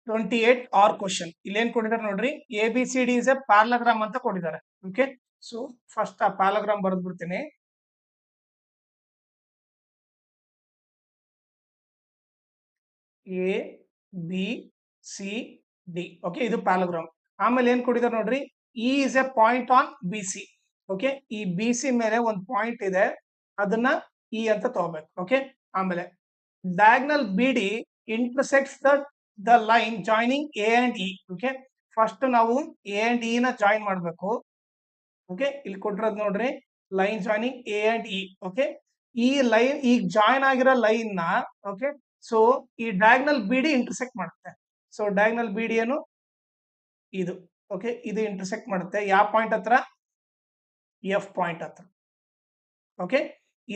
28 R question ಇಲ್ಲೇನ್ ಕೊಟ್ಟಿದ್ದಾರೆ ನೋಡ್ರಿ, A B C D is a parallelogram ಅಂತ ಕೊಟ್ಟಿದ್ದಾರೆ. ಓಕೆ, ಸೊ ಫಸ್ಟ್ ಆ ಪ್ಯಾರಲಗ್ರಾಮ್ ಬರೆದ್ಬಿಡ್ತೀನಿ. A B C D. Okay, ಇದು ಪ್ಯಾರಲಗ್ರಾಮ್. ಆಮೇಲೆ ಏನ್ ಕೊಟ್ಟಿದ್ದಾರೆ ನೋಡ್ರಿ, E is a point on B C. Okay, ಈ ಬಿ ಸಿ ಮೇಲೆ ಒಂದು ಪಾಯಿಂಟ್ ಇದೆ, ಅದನ್ನ ಇ ಅಂತ ತಗೋಬೇಕು. ಓಕೆ, ಆಮೇಲೆ diagonal BD intersects the line joining A and E. Okay, first ನಾವು ಎ ಅಂಡ್ ಇ ನ ಜಾಯಿನ್ ಮಾಡಬೇಕು. ಓಕೆ, ಇಲ್ಲಿ ಕೊಟ್ಟಿರೋದು ನೋಡ್ರಿ, line joining A and E. Okay, ಈ ಲೈನ್ ಈಗ ಜಾಯಿನ್ ಆಗಿರೋ ಲೈನ್ ನ, ಓಕೆ, ಸೊ ಈ ಡಯಾಗ್ನಲ್ ಬಿ ಡಿ ಇಂಟರ್ಸೆಕ್ಟ್ ಮಾಡುತ್ತೆ. ಸೊ ಡಯಾಗ್ನಲ್ ಬಿ ಡಿ ಏನು ಇದು. ಓಕೆ, ಇದು ಇಂಟರ್ಸೆಕ್ಟ್ ಮಾಡುತ್ತೆ ಯಾವ ಪಾಯಿಂಟ್ ಹತ್ರ, ಎಫ್ ಪಾಯಿಂಟ್ ಹತ್ರ. ಓಕೆ,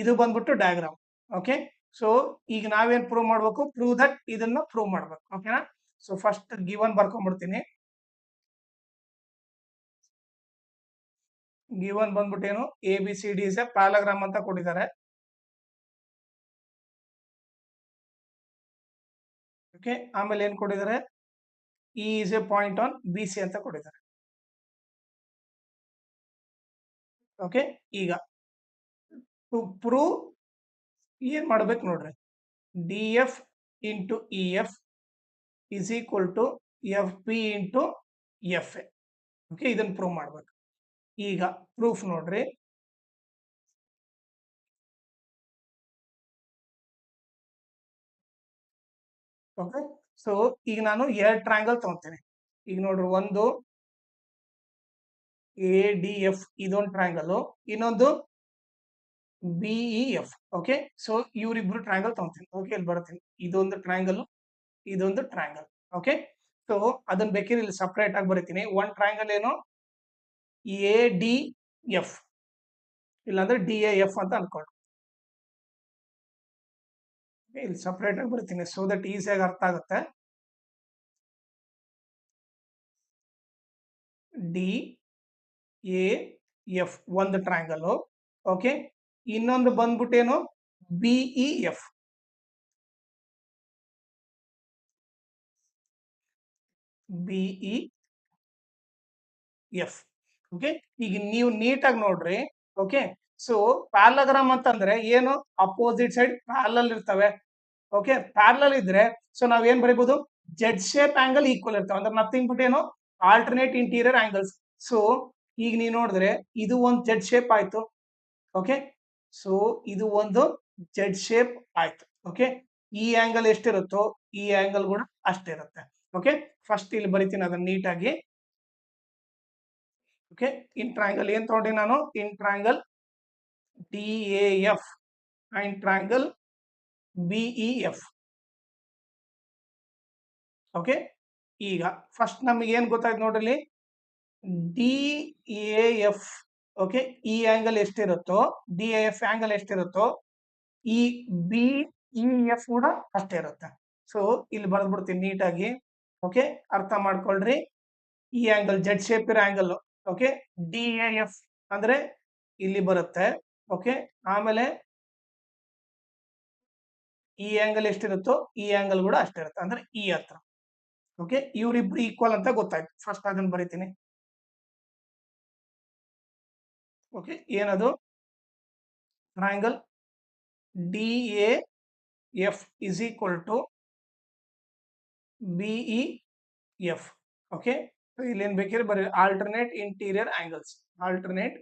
ಇದು ಬಂದ್ಬಿಟ್ಟು ಡಯಾಗ್ರಾಮ್. ಓಕೆ, ಸೊ ಈಗ ನಾವೇನ್ ಪ್ರೂವ್ ಮಾಡ್ಬೇಕು, ಪ್ರೂವ್ ದಟ್ ಇದನ್ನ ಪ್ರೂವ್ ಮಾಡ್ಬೇಕು. ಓಕೆನಾ, ಸೊ ಫಸ್ಟ್ ಗಿವನ್ ಬರ್ಕೊಂಡ್ಬಿಡ್ತೀನಿ. ಗಿವನ್ ಬಂದ್ಬಿಟ್ಟು ಏನು, A B C D is a parallelogram ಅಂತ ಕೊಟ್ಟಿದ್ದಾರೆ. ಓಕೆ, ಆಮೇಲೆ ಏನ್ ಕೊಟ್ಟಿದ್ದಾರೆ, E is a point on B C ಅಂತ ಕೊಟ್ಟಿದ್ದಾರೆ. ಓಕೆ, ಈಗ ಟು ಪ್ರೂವ್ ಏನ್ ಮಾಡ್ಬೇಕು ನೋಡ್ರಿ, D F into E F is equal to F P into F A. Okay, ಇದನ್ನ ಪ್ರೂವ್ ಮಾಡ್ಬೇಕು. ಈಗ ಪ್ರೂಫ್ ನೋಡ್ರಿ, ಓಕೆ, ಸೊ ಈಗ ನಾನು ಎರಡು ಟ್ರಯಾಂಗಲ್ ತಗೊಂತೀನಿ. ಈಗ ನೋಡ್ರಿ, ಒಂದು ಎ ಡಿ ಎಫ್ ಇದೊಂದು ಟ್ರಯಾಂಗಲ್, ಇನ್ನೊಂದು B E F. Okay, so ಇವ್ರಿಬ್ರು ಟ್ರಯಾಂಗಲ್ ತಗೊಂತೀನಿ. ಓಕೆ, ಇಲ್ಲಿ ಬರ್ತೀನಿ, ಇದೊಂದು ಟ್ರಯಾಂಗಲ್, ಇದೊಂದು ಟ್ರಯಾಂಗಲ್. ಓಕೆ, ಸೊ ಅದನ್ನ ಬೇಕಿದ್ರೆ ಇಲ್ಲಿ ಸಪ್ರೇಟ್ ಆಗಿ ಬರೀತೀನಿ. ಒಂದ್ ಟ್ರಯಾಂಗಲ್ ಏನು, ಎ ಡಿ ಎಫ್, ಇಲ್ಲಾಂದ್ರೆ ಡಿ ಎ ಎಫ್ ಅಂತ ಅನ್ಕೊಂಡು ಇಲ್ಲಿ ಸಪ್ರೇಟ್ ಆಗಿ ಬರ್ತೀನಿ, ಸೊ ದಟ್ ಈಸಿಯಾಗಿ ಅರ್ಥ ಆಗುತ್ತೆ. ಡಿ ಎ ಎಫ್ ಒಂದು ಟ್ರಯಾಂಗಲ್. ಓಕೆ, ಇನ್ನೊಂದು ಬಂದ್ಬಿಟ್ಟೇನು, B E F. B E F. Okay, ಈಗ ನೀವು ನೀಟಾಗಿ ನೋಡ್ರಿ. ಓಕೆ, ಸೊ ಪ್ಯಾರಲಗ್ರಾಮ್ ಅಂತಂದ್ರೆ ಏನು, ಅಪೋಸಿಟ್ ಸೈಡ್ ಪ್ಯಾರಲಲ್ ಇರ್ತವೆ. ಓಕೆ, ಪ್ಯಾರಲಲ್ ಇದ್ರೆ ಸೊ ನಾವ್ ಏನ್ ಬರೀಬಹುದು, ಜೆಡ್ ಶೇಪ್ ಆಂಗಲ್ ಈಕ್ವಲ್ ಇರ್ತವೆ. ಅಂದ್ರೆ ನಥಿಂಗ್ ಬಟ್ ಏನು, ಆಲ್ಟರ್ನೇಟ್ ಇಂಟೀರಿಯರ್ ಆಂಗಲ್ಸ್. ಸೊ ಈಗ ನೀವು ನೋಡಿದ್ರೆ ಇದು ಒಂದು ಜೆಡ್ ಶೇಪ್ ಆಯ್ತು. ಓಕೆ, ಸೊ ಇದು ಒಂದು ಜೆಡ್ ಶೇಪ್ ಆಯ್ತು. ಓಕೆ, ಈ ಆಂಗಲ್ ಎಷ್ಟಿರುತ್ತೋ ಈ ಆಂಗಲ್ ಕೂಡ ಅಷ್ಟಿರುತ್ತೆ. ಓಕೆ, ಫಸ್ಟ್ ಇಲ್ಲಿ ಬರಿತೀನಿ ಅದನ್ನ ನೀಟಾಗಿ. ಓಕೆ, ಇನ್ ಟ್ರಯಾಂಗಲ್ ಏನ್ ತಗೊಂಡಿ ನಾನು, in triangle D A F and triangle B E F. Okay, ಈಗ ಫಸ್ಟ್ ನಮಗೆ ಏನ್ ಗೊತ್ತಾಯ್ತು ನೋಡ್ರಿ, ಡಿ ಎ ಎಫ್. ಓಕೆ, ಈ ಆಂಗಲ್ ಎಷ್ಟಿರುತ್ತೋ, ಡಿ ಎ ಎಫ್ ಆಂಗಲ್ ಎಷ್ಟಿರುತ್ತೋ ಈ ಬಿ ಇ ಎಫ್ ಕೂಡ ಅಷ್ಟೇ ಇರುತ್ತೆ. ಸೊ ಇಲ್ಲಿ ಬರೆದ್ಬಿಡ್ತೀನಿ ನೀಟಾಗಿ. ಓಕೆ, ಅರ್ಥ ಮಾಡ್ಕೊಳ್ರಿ, ಈ ಆಂಗಲ್ ಜೆಡ್ ಶೇಪ್ ಇರೋ angle. Okay, D A F ಅಂದ್ರೆ ಇಲ್ಲಿ ಬರುತ್ತೆ. ಓಕೆ, ಆಮೇಲೆ ಈ ಆಂಗಲ್ ಎಷ್ಟಿರುತ್ತೋ ಈ ಆಂಗಲ್ ಕೂಡ ಅಷ್ಟೇ ಇರುತ್ತೆ, ಅಂದ್ರೆ ಈ ಹತ್ರ. ಓಕೆ, ಇವ್ರಿಬ್ರು ಈಕ್ವಲ್ ಅಂತ ಗೊತ್ತಾಯ್ತು. ಫಸ್ಟ್ ಅದನ್ನ ಬರಿತೀನಿ. ಓಕೆ, ಏನದು, triangle D A F is equal to B E F. Okay, ಇಲ್ಲಿ ಏನ್ ಬೇಕಿದ್ರೆ ಬರೀ alternate interior angles, alternate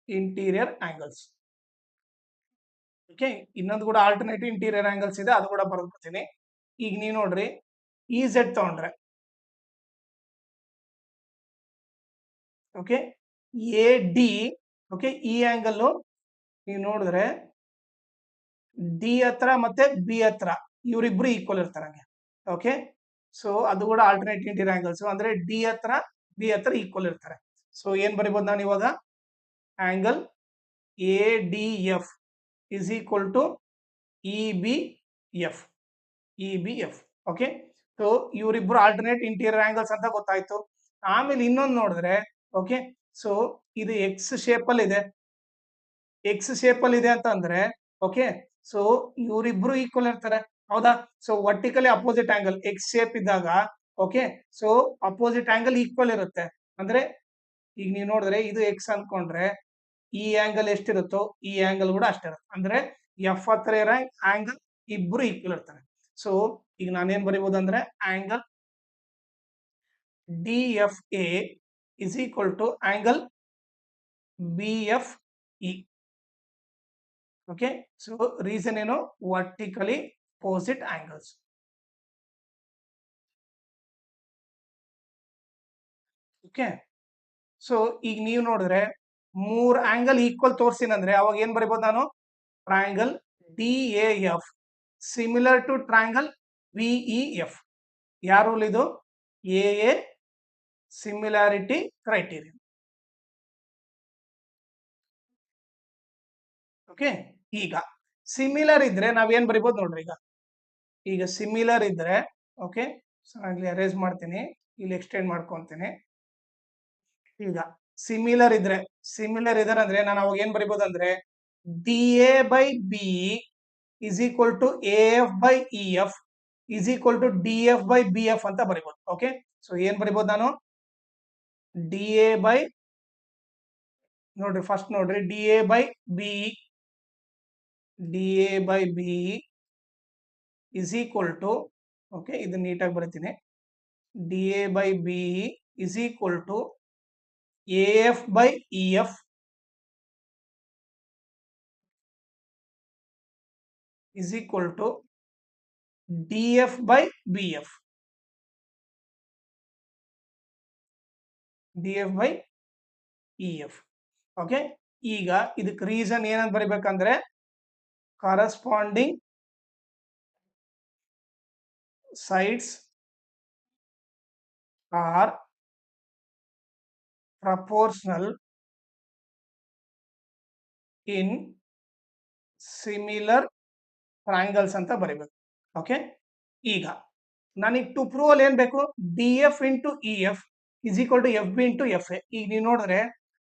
interior angles. Okay, ಇನ್ನೊಂದು ಕೂಡ ಆಲ್ಟರ್ನೇಟ್ ಇಂಟೀರಿಯರ್ ಆಂಗಲ್ಸ್ ಇದೆ, ಅದು ಕೂಡ ಬರ್ಬಿಡ್ತೀನಿ. ಈಗ ನೀವು ನೋಡ್ರಿ, ಇ ಝೆಡ್ ತಗೊಂಡ್ರೆ, ಓಕೆ, ಎ ಡಿ. ಓಕೆ, ಈ ಆಂಗಲ್ ನೀವು ನೋಡಿದ್ರೆ ಡಿ ಹತ್ರ ಮತ್ತೆ ಬಿ ಹತ್ರ ಇವರಿಬ್ರು ಈಕ್ವಲ್ ಇರ್ತಾರೆ. ಓಕೆ, ಸೊ ಅದು ಕೂಡ ಆಲ್ಟರ್ನೇಟ್ ಇಂಟೀರಿಯರ್ ಆಂಗಲ್ಸ್, ಅಂದ್ರೆ ಡಿ ಹತ್ರ ಬಿ ಹತ್ರ ಈಕ್ವಲ್ ಇರ್ತಾರೆ. ಸೊ ಏನ್ ಬರಿಬಹುದು ನಾನು ಇವಾಗ, angle A D F is equal to E B F, E B F. Okay, so ಇವರಿಬ್ರು ಆಲ್ಟರ್ನೇಟ್ ಇಂಟೀರಿಯರ್ ಆಂಗಲ್ಸ್ ಅಂತ ಗೊತ್ತಾಯ್ತು. ಆಮೇಲೆ ಇನ್ನೊಂದು ನೋಡಿದ್ರೆ, ಓಕೆ, ಸೊ ಇದು ಎಕ್ಸ್ ಶೇಪ್ ಅಲ್ಲಿ ಇದೆ, ಎಕ್ಸ್ ಶೇಪ್ ಅಲ್ಲಿ ಇದೆ ಅಂತ ಅಂದ್ರೆ, ಓಕೆ, ಸೊ ಇವರಿಬ್ರು ಈಕ್ವಲ್ ಇರ್ತಾರೆ. ಹೌದಾ? So vertically opposite angle X shape ಇದ್ದಾಗ okay, so opposite angle equal ಇರುತ್ತೆ. ಅಂದ್ರೆ ಈಗ ನೀವು ನೋಡಿದ್ರೆ ಇದು ಎಕ್ಸ್ ಅನ್ಕೊಂಡ್ರೆ ಈ ಆಂಗಲ್ ಎಷ್ಟಿರುತ್ತೋ ಈ ಆಂಗಲ್ ಕೂಡ ಅಷ್ಟಿರುತ್ತೆ. ಅಂದ್ರೆ ಎಫ್ ಹತ್ರ ಇರೋ ಆಂಗಲ್ ಇಬ್ರು ಈಕ್ವಲ್ ಇರ್ತಾರೆ. ಸೊ ಈಗ ನಾನೇನ್ ಬರೀಬಹುದು ಅಂದ್ರೆ angle D F A is equal to angle B F E. Okay, so reason ಏನು, vertically opposite angles. Okay, so ಈಗ ನೀವು ನೋಡಿದ್ರೆ ಮೂರ್ ಆಂಗಲ್ ಈಕ್ವಲ್ ತೋರ್ಸಿನಂದ್ರೆ ಅವಾಗ ಏನ್ ಬರೀಬಹುದು ನಾನು, triangle D A F similar to triangle B E F. ಯಾವ ರೂಲ್ ಇದು, ಎ ಸಿಮಿಲಾರಿಟಿ ಕ್ರೈಟೀರಿಯನ್. ಓಕೆ, ಈಗ ಸಿಮಿಲರ್ ಇದ್ರೆ ನಾವೇನ್ ಬರಿಬಹುದು ನೋಡ್ರಿ. ಈಗ ಸಿಮಿಲರ್ ಇದ್ರೆ ಓಕೆ, ಸೊ ನಾನು ಅರೇಂಜ್ ಮಾಡ್ತೀನಿ, ಇಲ್ಲಿ ಎಕ್ಸ್ಟೆಂಡ್ ಮಾಡ್ಕೊಂತೀನಿ. ಈಗ ಸಿಮಿಲರ್ ಇದ್ರೆ ಅಂದ್ರೆ ನಾನು ಅವಾಗ ಏನ್ ಬರಿಬಹುದು ಅಂದ್ರೆ D A by B is equal to A F by E F is equal to D F by B F ಅಂತ ಬರಿಬಹುದು. ಓಕೆ, ಸೊ ಏನ್ ಬರಿಬಹುದು ನಾನು, ಡಿ ಎ ಬೈ ನೋಡ್ರಿ ಫಸ್ಟ್ ನೋಡ್ರಿ D A by B is equal to okay, ಇದು ನೀಟಾಗಿ ಬರೀತೀನಿ, D A by B is equal to A F by E F is equal to D F by B F. D F by E F. Okay, ಈಗ ಇದಕ್ಕೆ reason ಏನಂತ ಬರಿಬೇಕಂದ್ರೆ corresponding sides are proportional in similar triangles ಅಂತ ಬರೀಬೇಕು. Okay, ಈಗ ನನಗೆ to prove ಅಲ್ಲಿ ಏನ್ ಬೇಕು, D F into E F is equal to F B into F A. ಈಗ ನೀವು ನೋಡಿದ್ರೆ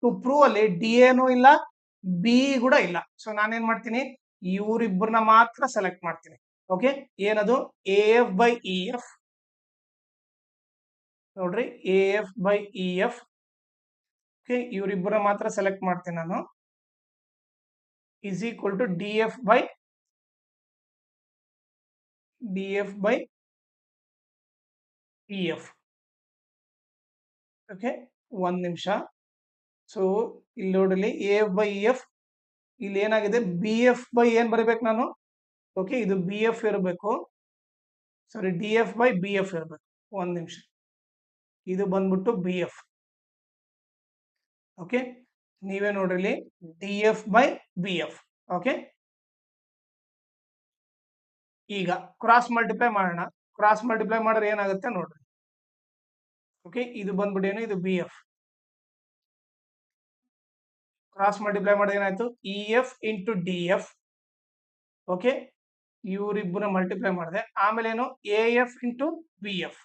ಟು ಪ್ರೂವ್ ಅಲ್ಲಿ ಡಿ ಎನೂ ಇಲ್ಲ ಬಿ ಕೂಡ ಇಲ್ಲ. ಸೊ ನಾನೇನ್ ಮಾಡ್ತೀನಿ, ಇವ್ರಿಬ್ಬರನ್ನ ಮಾತ್ರ ಸೆಲೆಕ್ಟ್ ಮಾಡ್ತೀನಿ. ಓಕೆ, ಏನದು A F by E F, ನೋಡ್ರಿ A F by E F. Okay, ಇವರಿಬ್ಬರ ಮಾತ್ರ ಸೆಲೆಕ್ಟ್ ಮಾಡ್ತೀನಿ ನಾನು, is equal to D F by E F. Okay, ಒಂದ್ ನಿಮಿಷ. ಸೊ ಇಲ್ಲಿ ನೋಡಲಿ A F by E F, ಇಲ್ಲಿ ಏನಾಗಿದೆ ಬಿ ಎಫ್ ಬೈ ಏನ್ ಬರೀಬೇಕು ನಾನು, ಓಕೆ ಇದು ಬಿ ಎಫ್ ಇರಬೇಕು, sorry D F by B F ಇರಬೇಕು. ಒಂದ್ ನಿಮಿಷ, ಇದು ಬಂದ್ಬಿಟ್ಟು ಬಿ ಎಫ್. ಓಕೆ, ನೀವೇ ನೋಡ್ರಿ D F by B F. Okay, ಈಗ ಕ್ರಾಸ್ ಮಲ್ಟಿಪ್ಲೈ ಮಾಡೋಣ. ಕ್ರಾಸ್ ಮಲ್ಟಿಪ್ಲೈ ಮಾಡಿದ್ರೆ ಏನಾಗುತ್ತೆ ನೋಡ್ರಿ. ಓಕೆ, ಇದು ಬಂದ್ಬಿಟ್ಟು ಏನು, ಇದು ಬಿ ಎಫ್. ಕ್ರಾಸ್ ಮಲ್ಟಿಪ್ಲೈ ಮಾಡಿದ್ರೆ ಏನಾಯ್ತು, E F into D F. Okay, ಇವರಿಬ್ಬರ ಮಲ್ಟಿಪ್ಲೈ ಮಾಡಿದೆ, ಆಮೇಲೆ ಏನು A F into B F.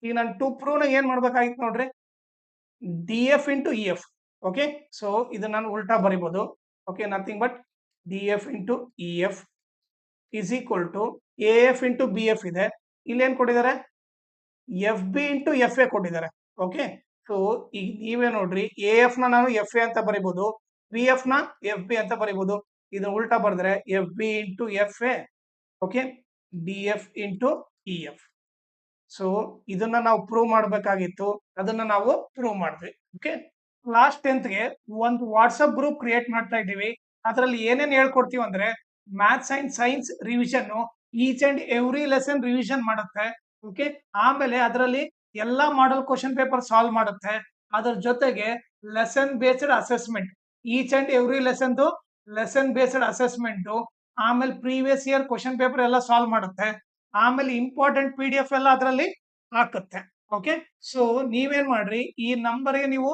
ಈಗ ನಾನು ಟು ಪ್ರೂವ್ ನ ಏನ್ ಮಾಡ್ಬೇಕಾಗಿತ್ತು ನೋಡ್ರಿ, D F into E F. Okay, so ಇದು ನಾನು ಉಲ್ಟಾ ಬರಿಬಹುದು. Okay, nothing but D F into E F is equal to A F into B F ಇದೆ, ಇಲ್ಲೇನ್ ಕೊಟ್ಟಿದ್ದಾರೆ F B into F A ಕೊಟ್ಟಿದ್ದಾರೆ. ಓಕೆ, ಸೊ ಈಗ ನೀವೇ ನೋಡ್ರಿ ಎ ಎಫ್ ನ ನಾನು ಎಫ್ ಎ ಅಂತ ಬರಿಬಹುದು, ಬಿ ಎಫ್ ನ ಎಫ್ ಬಿ ಅಂತ ಬರಿಬಹುದು. ಇದನ್ನ ಉಲ್ಟಾ ಬರೆದ್ರೆ F B into F A, okay D F into E F. So ಇದನ್ನ ನಾವು ಪ್ರೂವ್ ಮಾಡಬೇಕಾಗಿತ್ತು, ಅದನ್ನ ನಾವು ಪ್ರೂವ್ ಮಾಡಿದ್ವಿ. ಓಕೆ, ಲಾಸ್ಟ್ 10th ಗೆ ಒಂದು ವಾಟ್ಸ್ಆಪ್ ಗ್ರೂಪ್ ಕ್ರಿಯೇಟ್ ಮಾಡ್ತಾ ಇದ್ದೀವಿ. ಅದರಲ್ಲಿ ಏನೇನ್ ಹೇಳ್ಕೊಡ್ತೀವಿ ಅಂದ್ರೆ maths and science revision, each and every lesson revision ಮಾಡುತ್ತೆ. ಓಕೆ, ಆಮೇಲೆ ಅದರಲ್ಲಿ ಎಲ್ಲಾ ಮಾಡಲ್ ಕ್ವಶನ್ ಪೇಪರ್ ಸಾಲ್ವ್ ಮಾಡುತ್ತೆ. ಅದರ ಜೊತೆಗೆ lesson based assessment, each and every lesson based assessment, ಆಮೇಲೆ ಪ್ರೀವಿಯಸ್ ಇಯರ್ ಕ್ವಶನ್ ಪೇಪರ್ ಎಲ್ಲ ಸಾಲ್ವ್ ಮಾಡುತ್ತೆ. ಆಮೇಲೆ ಇಂಪಾರ್ಟೆಂಟ್ ಪಿ ಡಿ ಎಫ್ ಎಲ್ಲ ಅದರಲ್ಲಿ ಹಾಕುತ್ತೆ. ಓಕೆ, ಸೊ ನೀವೇನ್ ಮಾಡ್ರಿ, ಈ ನಂಬರ್ಗೆ ನೀವು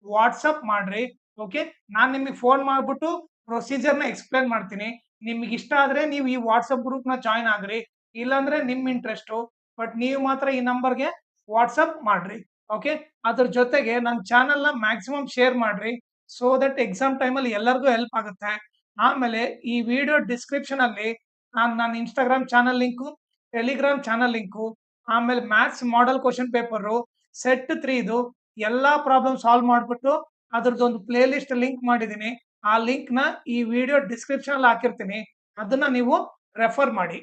ವಾಟ್ಸಪ್ ಮಾಡ್ರಿ. ಓಕೆ, ನಾನ್ ನಿಮಗೆ ಫೋನ್ ಮಾಡ್ಬಿಟ್ಟು ಪ್ರೊಸೀಜರ್ ನ ಎಕ್ಸ್ಪ್ಲೇನ್ ಮಾಡ್ತೀನಿ. ನಿಮ್ಗೆ ಇಷ್ಟ ಆದ್ರೆ ನೀವು ಈ ವಾಟ್ಸಪ್ ಗ್ರೂಪ್ ನ ಜಾಯ್ನ್ ಆಗ್ರಿ, ಇಲ್ಲಾಂದ್ರೆ ನಿಮ್ ಇಂಟ್ರೆಸ್ಟ್, ಬಟ್ ನೀವು ಮಾತ್ರ ಈ ನಂಬರ್ಗೆ ವಾಟ್ಸಪ್ ಮಾಡ್ರಿ. ಓಕೆ, ಅದ್ರ ಜೊತೆಗೆ ನನ್ನ ಚಾನೆಲ್ ನ ಮ್ಯಾಕ್ಸಿಮಮ್ ಶೇರ್ ಮಾಡ್ರಿ, ಸೋ ದಟ್ ಎಕ್ಸಾಮ್ ಟೈಮಲ್ಲಿ ಎಲ್ಲರಿಗೂ ಹೆಲ್ಪ್ ಆಗುತ್ತೆ. ಆಮೇಲೆ ಈ ವಿಡಿಯೋ ಡಿಸ್ಕ್ರಿಪ್ಷನ್ ಅಲ್ಲಿ ನನ್ನ Instagram channel link, Telegram channel link, ಆಮೇಲೆ maths model question paper set 3 ಎಲ್ಲಾ ಪ್ರಾಬ್ಲಮ್ ಸಾಲ್ವ್ ಮಾಡ್ಬಿಟ್ಟು ಅದ್ರದ್ದೊಂದು ಪ್ಲೇ ಲಿಸ್ಟ್ ಲಿಂಕ್ ಮಾಡಿದೀನಿ. ಆ ಲಿಂಕ್ ನ ಈ ವಿಡಿಯೋ ಡಿಸ್ಕ್ರಿಪ್ಷನ್ ಅಲ್ಲಿ ಹಾಕಿರ್ತೀನಿ. ಅದನ್ನ ನೀವು ರೆಫರ್ ಮಾಡಿ.